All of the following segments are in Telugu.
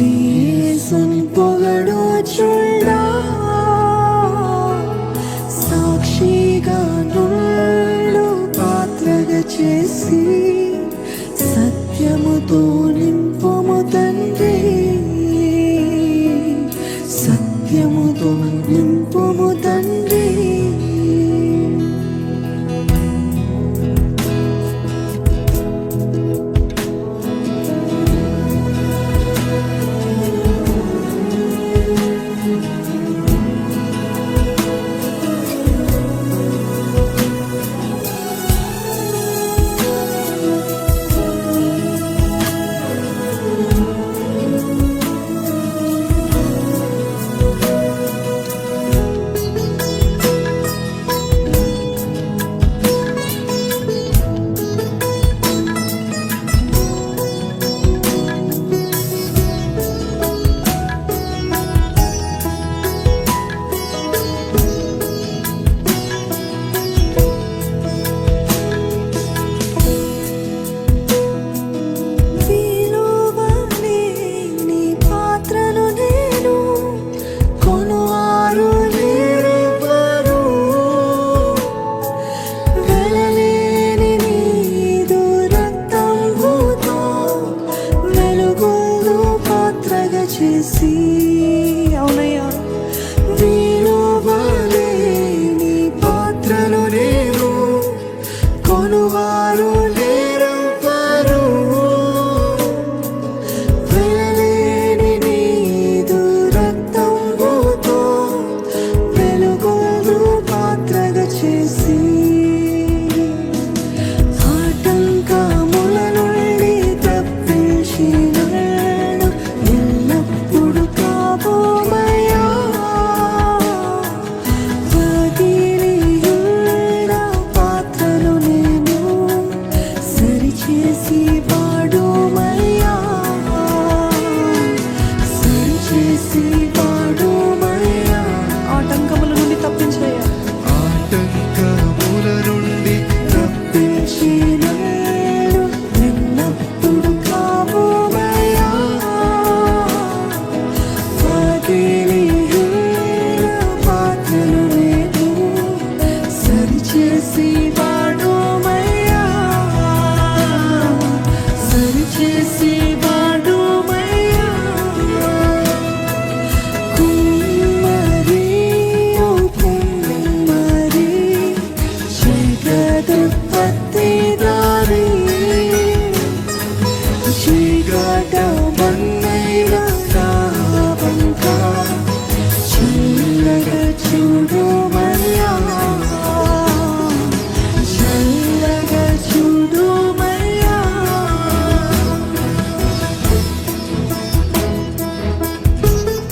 యేసుని పొగడుచుండా సాక్షిగా నన్ను పాత్రగా చేసి సత్యముతో నింపుము తండ్రి, సత్యముతో నింపుము తండ్రి. అవునయ్యా, వీలువలే నీ పాత్రను నేను కొనువారు లేరెవ్వరు, వెలలేని నీదు రక్తంబుతో వెలుగును పాత్రగా చేసి ఆటంకముల నుండి తప్పించిన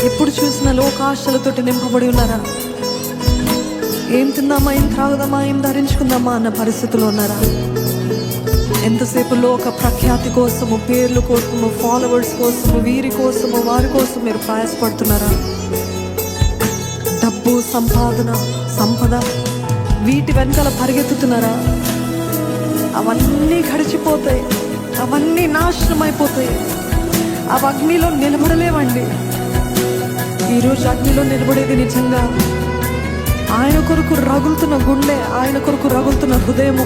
ఎప్పుడు చూసిన లోకాశలతోటి నింపబడి ఉన్నారా? ఏం తిందామా, ఏం త్రాగుదామా, ఏం ధరించుకుందామా అన్న పరిస్థితుల్లో ఉన్నారా? ఎంతసేపు లోక ప్రఖ్యాతి కోసము, పేర్ల కోసము, ఫాలోవర్స్ కోసము, వీరి కోసము, వారి కోసం మీరు ప్రయాసపడుతున్నారా? డబ్బు, సంపద వీటి వెనకాల పరిగెత్తుతున్నారా? అవన్నీ గడిచిపోతాయి, అవన్నీ నాశనం అయిపోతాయి. అవి అగ్నిలో నిలబడలేవండి. ఈరోజు అగ్నిలో నిలబడేది నిజంగా ఆయన కొరకు రగులుతున్న గుండె, ఆయన కొరకు రగులుతున్న హృదయము,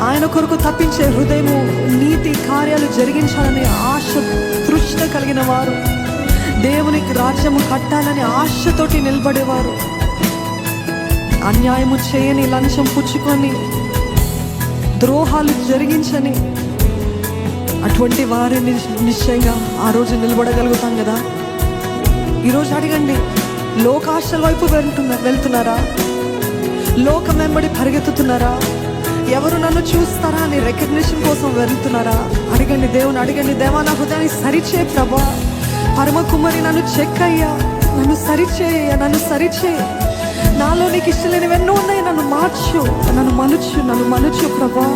ఆయన కొరకు తప్పించే హృదయము, నీతి కార్యాలు జరిగించాలని ఆశ తృష్ణ కలిగిన వారు, దేవునికి రాజ్యము కట్టాలని ఆశతోటి నిలబడేవారు, అన్యాయము చేయని, లంచం పుచ్చుకొని ద్రోహాలు జరిగించని అటువంటి వారిని నిశ్చయంగా ఆ రోజు నిలబడగలుగుతాం కదా. ఈరోజు అడగండి, లోకాశల వైపు వెళ్తున్నారా? లోకం వెంబడి పరిగెత్తుతున్నారా? ఎవరు నన్ను చూస్తారా అని రికగ్నిషన్ కోసం వెళ్తున్నారా? అడగండి, దేవుని అడగండి, దేవా నా హృదయాన్ని సరిచే ప్రభా, పరమ కుమారి నన్ను చెక్కయ్యా, నన్ను సరిచేయ, నన్ను సరిచేయ, నాలో నీకు ఇష్టం లేనివి ఎన్నో ఉన్నాయి, నన్ను మార్చు, నన్ను మలుచు ప్రభా.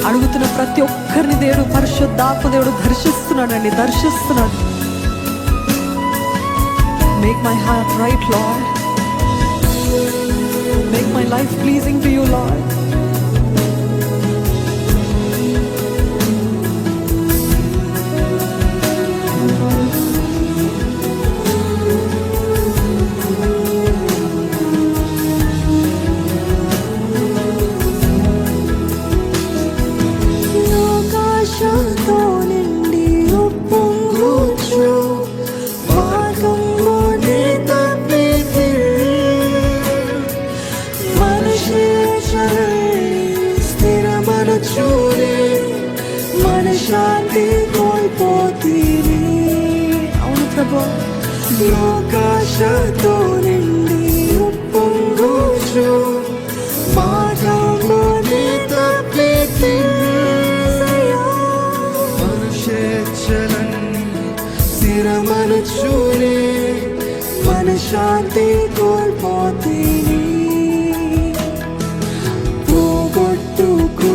అడుగుతున్న ప్రతి ఒక్కరిని దేవుడు, పరిశుద్ధాత్మ దేవుడు దర్శిస్తున్నాడు. Make my heart right, Lord. Make my life pleasing to you, Lord. ప్రభా. లోకాశతో నిండి ఉప్పొంగుచు మార్గంలోనే తప్పితి మనుషేచ్ఛలన్నీ స్థిరమనుచునే మనశ్శాంతి కోల్పోతీని పోగొట్టుకున్న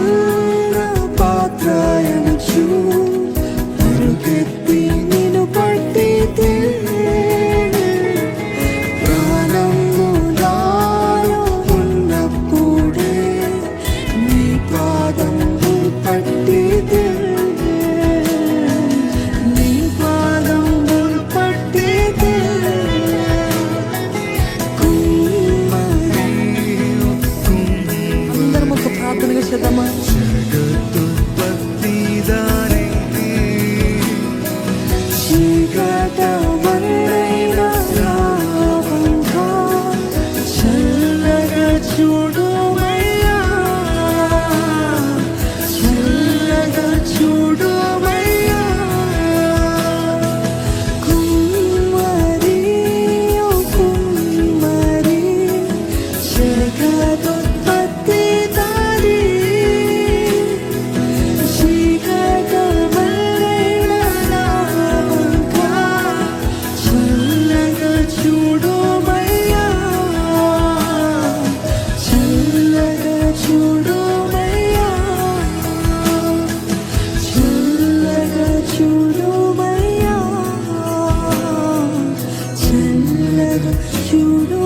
పాత్రయనుచు పరుగెత్తి నిన్ను పట్టి ప్రాణము నాలో ఉన్నప్పుడే నీ పాదము పట్టి నీ పాదము పట్టి అందరం ఒక ప్రార్థనగా చేద్దామా? జగదుత్పత్తిదారి చీకటమల్లైన రావంక చల్లగా చూడుమయ్యా చల్లగా చూడుమయ్యా కుమ్మరి ఓ కుమ్మరి జగదుత్పత్తిదారి చీకటమల్లైన రావంక చల్లగా చూడుమయ్యా చల్లగా చూడుమయ్యా చల్లగా చూడుమయ్యా చల్లగా చూడు